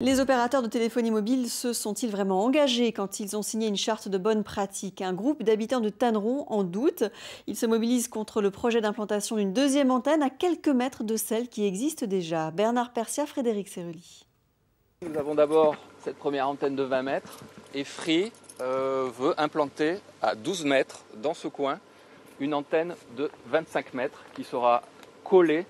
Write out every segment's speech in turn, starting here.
Les opérateurs de téléphonie mobile se sont-ils vraiment engagés quand ils ont signé une charte de bonnes pratiques? Un groupe d'habitants de Tanneron en doute. Ils se mobilisent contre le projet d'implantation d'une deuxième antenne à quelques mètres de celle qui existe déjà. Bernard Persia, Frédéric Serruli. Nous avons d'abord cette première antenne de 20 mètres et Free veut implanter à 12 mètres dans ce coin une antenne de 25 mètres qui sera collée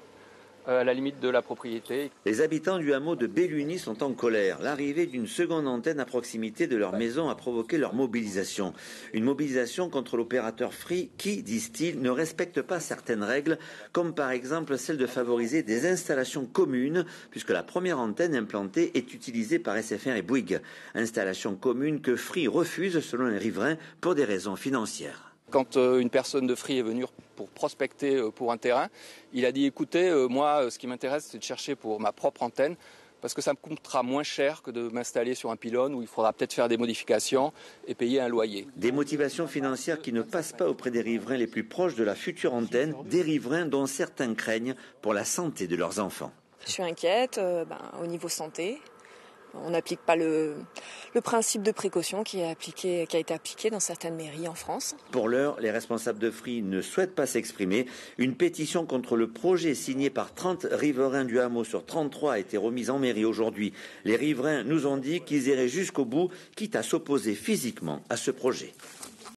à la limite de la propriété. Les habitants du hameau de Belluny sont en colère. L'arrivée d'une seconde antenne à proximité de leur maison a provoqué leur mobilisation. Une mobilisation contre l'opérateur Free qui, disent-ils, ne respecte pas certaines règles, comme par exemple celle de favoriser des installations communes, puisque la première antenne implantée est utilisée par SFR et Bouygues. Installation commune que Free refuse selon les riverains pour des raisons financières. Quand une personne de Free est venue pour prospecter pour un terrain, il a dit écoutez, moi ce qui m'intéresse c'est de chercher pour ma propre antenne parce que ça me coûtera moins cher que de m'installer sur un pylône où il faudra peut-être faire des modifications et payer un loyer. Des motivations financières qui ne passent pas auprès des riverains les plus proches de la future antenne, des riverains dont certains craignent pour la santé de leurs enfants. Je suis inquiète au niveau santé. On n'applique pas le principe de précaution qui a été appliqué dans certaines mairies en France. Pour l'heure, les responsables de Free ne souhaitent pas s'exprimer. Une pétition contre le projet signé par 30 riverains du hameau sur 33 a été remise en mairie aujourd'hui. Les riverains nous ont dit qu'ils iraient jusqu'au bout, quitte à s'opposer physiquement à ce projet.